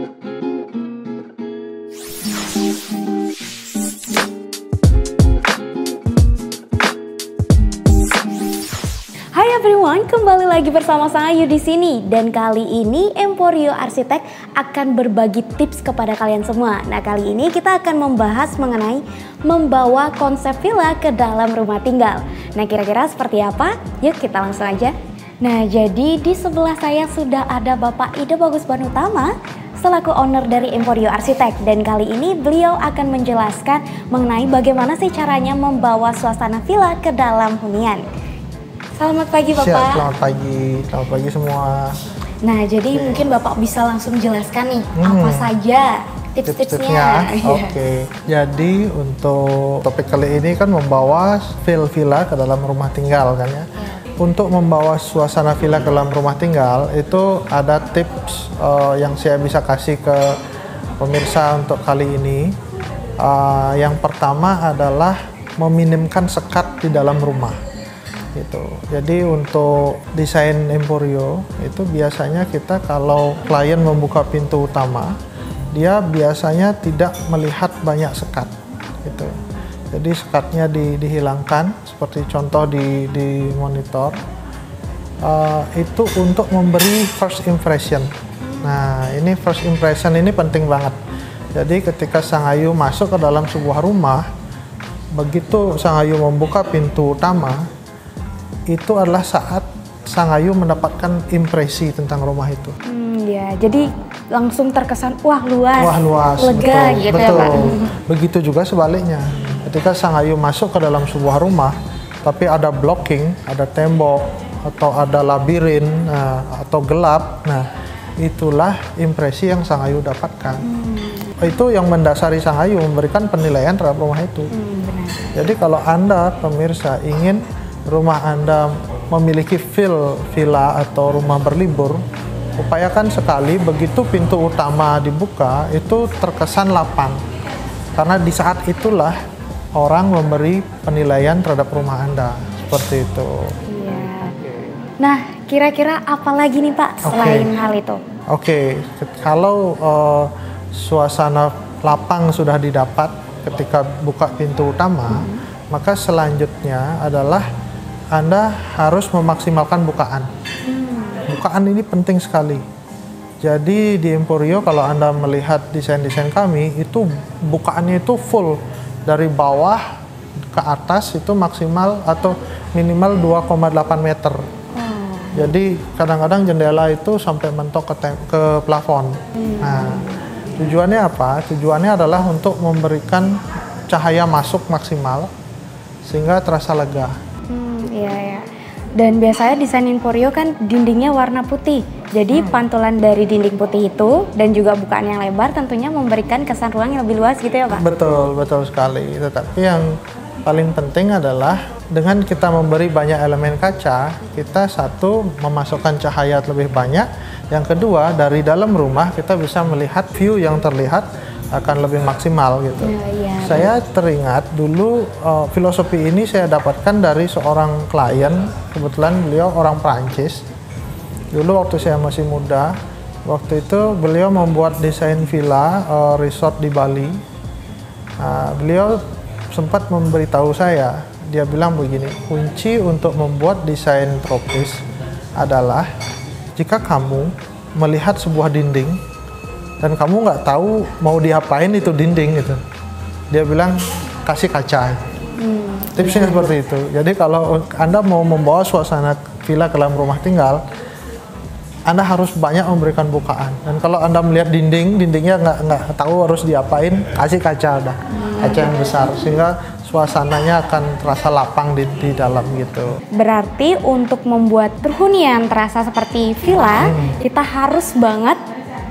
Hai everyone, kembali lagi bersama saya Ayu di sini, dan kali ini Emporio Arsitek akan berbagi tips kepada kalian semua. Nah, kali ini kita akan membahas mengenai membawa konsep villa ke dalam rumah tinggal. Nah, kira-kira seperti apa? Yuk kita langsung aja. Nah, jadi di sebelah saya sudah ada Bapak Ide Bagus Banutama selaku owner dari Emporio Arsitek, dan kali ini beliau akan menjelaskan mengenai bagaimana sih caranya membawa suasana villa ke dalam hunian. Selamat pagi Bapak. Siap, selamat pagi semua. Nah, jadi mungkin Bapak bisa langsung jelaskan nih apa saja tips-tipsnya. Oke. Jadi untuk topik kali ini kan membawa villa ke dalam rumah tinggal kan ya. Untuk membawa suasana villa ke dalam rumah tinggal itu ada tips yang saya bisa kasih ke pemirsa untuk kali ini. Yang pertama adalah meminimkan sekat di dalam rumah. Gitu. Jadi untuk desain Emporio itu biasanya kita kalau klien membuka pintu utama, dia biasanya tidak melihat banyak sekat. Gitu. Jadi sekatnya dihilangkan seperti contoh di monitor. Itu untuk memberi first impression. Nah, ini first impression ini penting banget. Jadi ketika Sang Ayu masuk ke dalam sebuah rumah, begitu Sang Ayu membuka pintu utama, itu adalah saat Sang Ayu mendapatkan impresi tentang rumah itu. Ya, jadi langsung terkesan wah luas, lega betul, gitu betul. ya Pak. Begitu juga sebaliknya. Ketika Sang Ayu masuk ke dalam sebuah rumah, tapi ada blocking, ada tembok, atau ada labirin, atau gelap, nah itulah impresi yang Sang Ayu dapatkan. Itu yang mendasari Sang Ayu memberikan penilaian terhadap rumah itu. Benar. Jadi kalau Anda pemirsa ingin rumah Anda memiliki feel villa atau rumah berlibur, upayakan sekali begitu pintu utama dibuka itu terkesan lapang, karena di saat itulah orang memberi penilaian terhadap rumah Anda, seperti itu. Iya. Nah, kira-kira apa lagi nih Pak selain hal itu? Kalau suasana lapang sudah didapat ketika buka pintu utama, maka selanjutnya adalah Anda harus memaksimalkan bukaan. Bukaan ini penting sekali. Jadi di Emporio kalau Anda melihat desain-desain kami, itu bukaannya itu full. Dari bawah ke atas itu maksimal atau minimal 2,8 meter. Jadi kadang-kadang jendela itu sampai mentok ke plafon. Nah, tujuannya apa? Tujuannya adalah untuk memberikan cahaya masuk maksimal sehingga terasa lega. Iya. Dan biasanya desain Emporio kan dindingnya warna putih. Jadi pantulan dari dinding putih itu dan juga bukaan yang lebar tentunya memberikan kesan ruang yang lebih luas gitu ya Pak? Betul sekali. Tetapi yang paling penting adalah dengan kita memberi banyak elemen kaca, kita satu memasukkan cahaya lebih banyak. Yang kedua, dari dalam rumah kita bisa melihat view yang terlihat akan lebih maksimal gitu. Saya teringat dulu filosofi ini saya dapatkan dari seorang klien, kebetulan beliau orang Prancis. Dulu waktu saya masih muda, waktu itu beliau membuat desain villa resort di Bali. Beliau sempat memberitahu saya, dia bilang begini, kunci untuk membuat desain tropis adalah jika kamu melihat sebuah dinding dan kamu nggak tahu mau diapain itu dinding gitu, dia bilang kasih kaca. Tipsnya seperti itu. Jadi kalau Anda mau membawa suasana villa ke dalam rumah tinggal, Anda harus banyak memberikan bukaan. Dan kalau Anda melihat dindingnya nggak tahu harus diapain, kasih kaca udah, kaca yang besar sehingga suasananya akan terasa lapang di dalam gitu. Berarti untuk membuat hunian terasa seperti villa, kita harus banget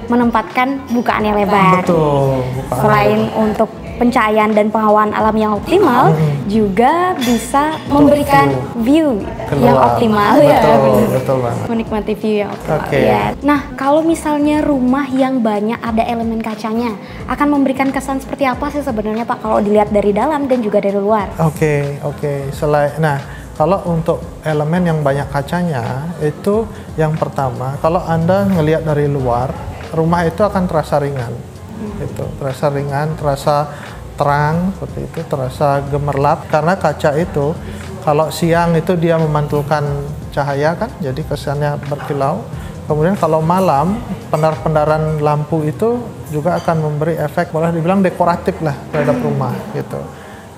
menempatkan bukaan yang lebar. Betul. Selain untuk pencahayaan dan pengawalan alam yang optimal, juga bisa memberikan view yang optimal. Betul banget. Menikmati view yang optimal. Ya. Nah, kalau misalnya rumah yang banyak ada elemen kacanya, akan memberikan kesan seperti apa sih sebenarnya Pak kalau dilihat dari dalam dan juga dari luar? Oke. Kalau untuk elemen yang banyak kacanya, itu yang pertama, kalau Anda ngelihat dari luar, rumah itu akan terasa ringan. Itu terasa ringan, terasa terang seperti itu, terasa gemerlap karena kaca itu kalau siang itu dia memantulkan cahaya kan, jadi kesannya berkilau. Kemudian kalau malam pendar-pendaran lampu itu juga akan memberi efek boleh dibilang dekoratif lah terhadap rumah gitu.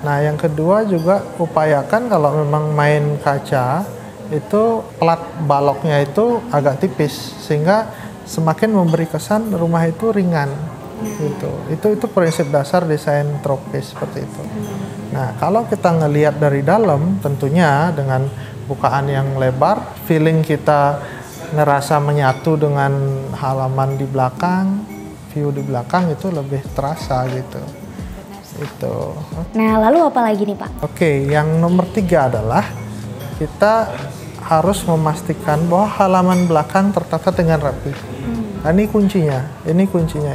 Nah yang kedua juga upayakan kalau memang main kaca itu plat baloknya itu agak tipis sehingga semakin memberi kesan rumah itu ringan gitu. Itu prinsip dasar desain tropis seperti itu. Nah kalau kita ngelihat dari dalam tentunya dengan bukaan yang lebar, feeling kita ngerasa menyatu dengan halaman di belakang, view di belakang itu lebih terasa gitu. Itu. Nah, lalu apa lagi nih Pak? Oke, yang nomor 3 adalah kita harus memastikan bahwa halaman belakang tertata dengan rapi. Nah, ini kuncinya.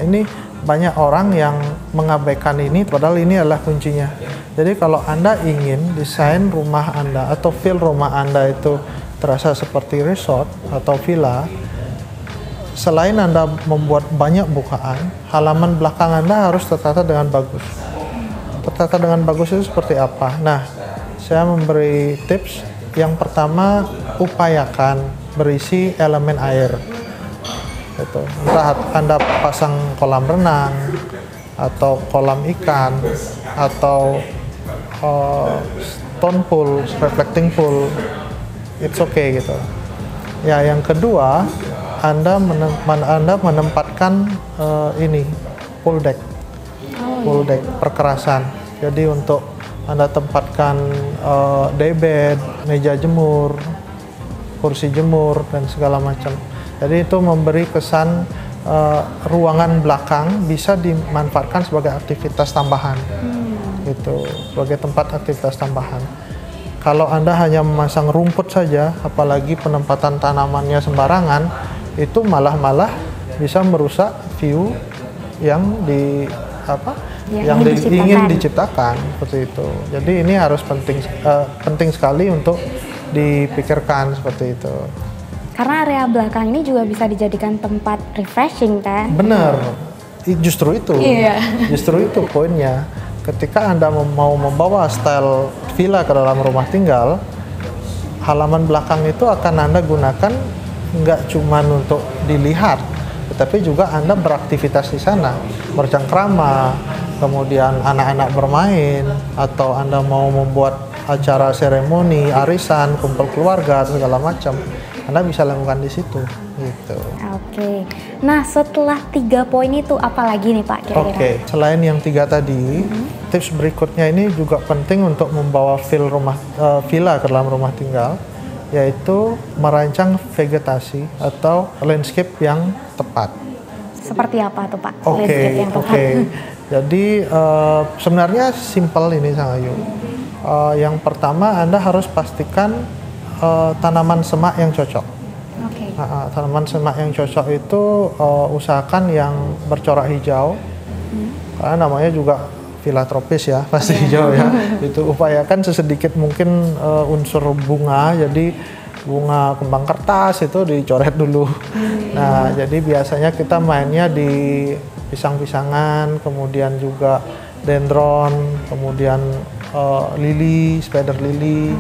Ini banyak orang yang mengabaikan ini, padahal ini adalah kuncinya. Jadi kalau Anda ingin desain rumah Anda atau feel rumah Anda itu terasa seperti resort atau villa, selain Anda membuat banyak bukaan, halaman belakang Anda harus tertata dengan bagus. Tertata dengan bagus itu seperti apa? Nah, saya memberi tips. Yang pertama, upayakan berisi elemen air. Itu. Entah Anda pasang kolam renang, atau kolam ikan, atau stone pool, reflecting pool. It's okay gitu. Ya, yang kedua, Anda menempatkan ini pool deck, perkerasan. Jadi untuk Anda tempatkan daybed, meja jemur, kursi jemur dan segala macam. Jadi itu memberi kesan ruangan belakang bisa dimanfaatkan sebagai aktivitas tambahan, gitu, sebagai tempat aktivitas tambahan. Kalau Anda hanya memasang rumput saja, apalagi penempatan tanamannya sembarangan, itu malah bisa merusak view yang ingin diciptakan seperti itu. Jadi ini harus penting sekali untuk dipikirkan seperti itu. Karena area belakang ini juga bisa dijadikan tempat refreshing kan? Benar, justru itu. Iya. Justru itu poinnya. Ketika Anda mau membawa style villa ke dalam rumah tinggal, halaman belakang itu akan Anda gunakan nggak cuma untuk dilihat, tetapi juga Anda beraktivitas di sana, bercengkrama, kemudian anak-anak bermain, atau Anda mau membuat acara seremoni, arisan, kumpul keluarga, atau segala macam. Anda bisa lakukan di situ, gitu. Oke. Nah, setelah 3 poin itu apa lagi nih Pak kira-kira? Oke. Selain yang 3 tadi, tips berikutnya ini juga penting untuk membawa feel villa ke dalam rumah tinggal, yaitu merancang vegetasi atau landscape yang tepat. Seperti apa tuh Pak? Oke. Jadi sebenarnya simpel ini Sang Ayu. Yang pertama Anda harus pastikan tanaman semak yang cocok. Tanaman semak yang cocok itu usahakan yang bercorak hijau, karena namanya juga villa tropis ya, pasti hijau ya. Itu upayakan sesedikit mungkin unsur bunga, jadi bunga kembang kertas itu dicoret dulu. Nah, jadi biasanya kita mainnya di pisang-pisangan, kemudian juga dendron, kemudian lili, spider lili.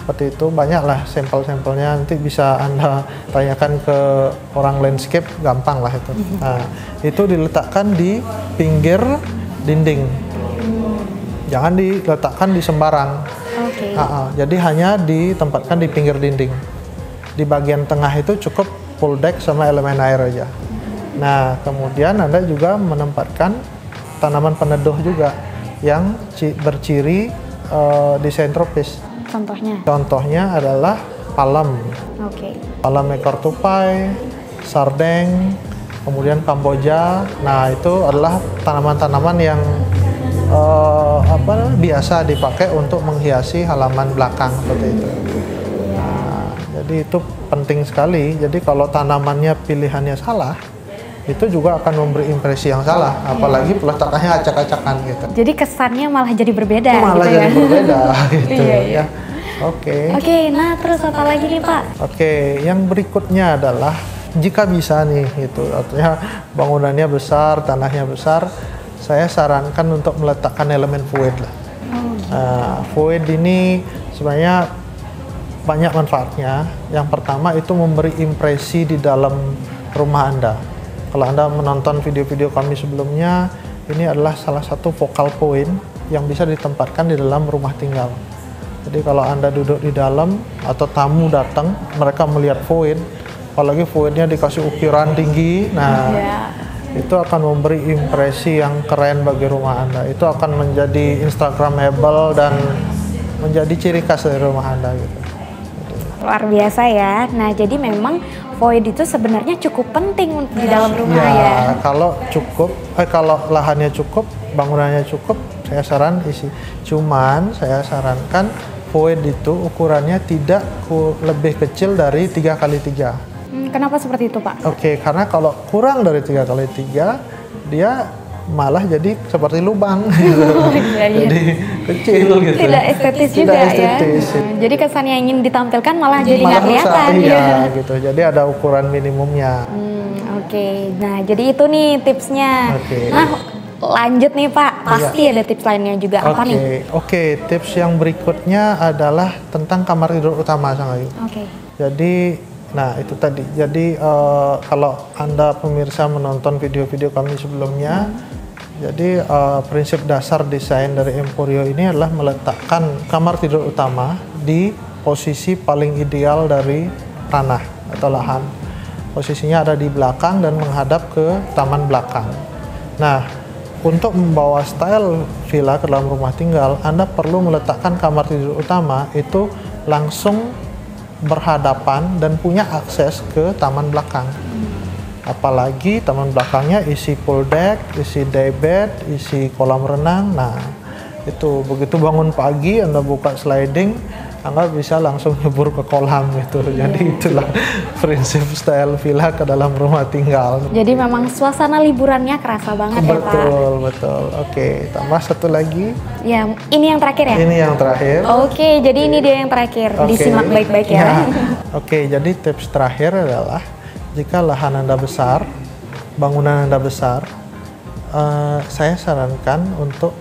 Seperti itu, banyaklah sampel-sampelnya, nanti bisa Anda tanyakan ke orang landscape, gampang lah itu. Nah, itu diletakkan di pinggir dinding, jangan diletakkan di sembarang. Jadi hanya ditempatkan di pinggir dinding. Di bagian tengah itu cukup pool deck sama elemen air aja. Nah, kemudian Anda juga menempatkan tanaman peneduh juga yang berciri desain tropis. Contohnya adalah palem, palem ekor tupai, sardeng, kemudian kamboja. Nah, itu adalah tanaman-tanaman yang biasa dipakai untuk menghiasi halaman belakang seperti itu. Nah, jadi itu penting sekali. Jadi kalau tanamannya pilihannya salah, itu juga akan memberi impresi yang salah, apalagi peletakannya acak-acakan gitu. Jadi kesannya malah jadi berbeda. Malah gitu jadi ya? berbeda gitu. Oke, nah terus apa lagi nih Pak? Oke, yang berikutnya adalah jika bisa nih gitu, artinya bangunannya besar, tanahnya besar, saya sarankan untuk meletakkan elemen void lah. Void ini sebenarnya banyak manfaatnya. Yang pertama itu memberi impresi di dalam rumah Anda. Kalau Anda menonton video-video kami sebelumnya, ini adalah salah satu focal point yang bisa ditempatkan di dalam rumah tinggal. Jadi kalau Anda duduk di dalam atau tamu datang, mereka melihat void, apalagi voidnya dikasih ukiran tinggi, nah itu akan memberi impresi yang keren bagi rumah Anda. Itu akan menjadi Instagramable dan menjadi ciri khas dari rumah Anda gitu. Luar biasa ya. Nah, jadi memang void itu sebenarnya cukup penting di dalam rumah ya. Kalau lahannya cukup, bangunannya cukup, saya saran isi. Cuman saya sarankan void itu ukurannya tidak lebih kecil dari 3x3. Kenapa seperti itu, Pak? Oke, karena kalau kurang dari 3x3, dia malah jadi seperti lubang gitu. Jadi kecil gitu. Tidak estetis juga ya. Jadi kesan yang ingin ditampilkan malah jadi nggak kelihatan. Iya gitu. Jadi ada ukuran minimumnya. Oke. Nah, jadi itu nih tipsnya. Nah, lanjut nih Pak. Pasti ada tips lainnya juga. Apa nih? Oke, tips yang berikutnya adalah tentang kamar tidur utama, Sang Ayu. Jadi nah itu tadi, jadi kalau Anda pemirsa menonton video-video kami sebelumnya, jadi prinsip dasar desain dari Emporio ini adalah meletakkan kamar tidur utama di posisi paling ideal dari tanah atau lahan. Posisinya ada di belakang dan menghadap ke taman belakang. Nah, untuk membawa style villa ke dalam rumah tinggal, Anda perlu meletakkan kamar tidur utama itu langsung berhadapan dan punya akses ke taman belakang. Apalagi taman belakangnya isi pool deck, isi day bed, isi kolam renang. Nah, itu begitu bangun pagi Anda buka sliding, Anda bisa langsung nyebur ke kolam gitu. Jadi itulah prinsip style villa ke dalam rumah tinggal. Jadi memang suasana liburannya kerasa banget ya Pak. Betul. Oke, tambah satu lagi. Ya, ini yang terakhir ya? Ini yang terakhir. Oke, jadi ini dia yang terakhir. Disimak baik-baik ya. Oke, jadi tips terakhir adalah jika lahan Anda besar, bangunan Anda besar, saya sarankan untuk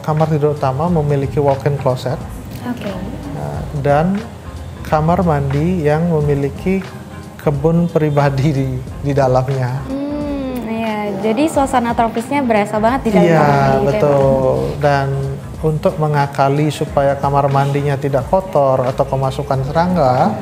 kamar tidur utama memiliki walk-in closet. Dan kamar mandi yang memiliki kebun pribadi di dalamnya. Jadi suasana tropisnya berasa banget di dalam kamar mandi. Iya, betul. Dan untuk mengakali supaya kamar mandinya tidak kotor atau kemasukan serangga,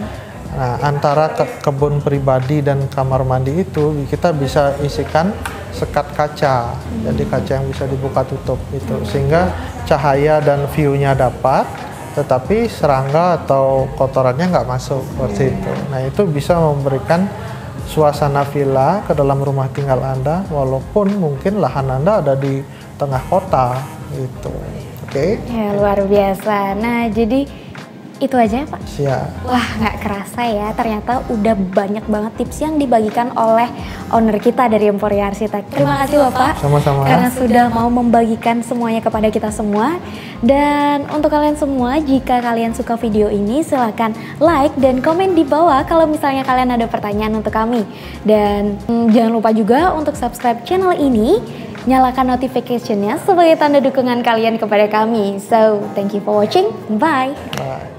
nah antara kebun pribadi dan kamar mandi itu kita bisa isikan sekat kaca. Jadi kaca yang bisa dibuka tutup itu, sehingga cahaya dan view-nya dapat, tetapi serangga atau kotorannya nggak masuk seperti itu. Nah, itu bisa memberikan suasana villa ke dalam rumah tinggal Anda, walaupun mungkin lahan Anda ada di tengah kota gitu. Oke? Ya, luar biasa. Nah, jadi itu aja ya Pak? Siap. Wah, nggak kerasa ya, ternyata udah banyak banget tips yang dibagikan oleh owner kita dari Emporio Arsitek. Terima kasih Bapak. Sama-sama. Karena sudah mau membagikan semuanya kepada kita semua. Dan untuk kalian semua, jika kalian suka video ini, silahkan like dan komen di bawah kalau misalnya kalian ada pertanyaan untuk kami. Dan jangan lupa juga untuk subscribe channel ini, nyalakan notification-nya sebagai tanda dukungan kalian kepada kami. So, thank you for watching. Bye. Bye.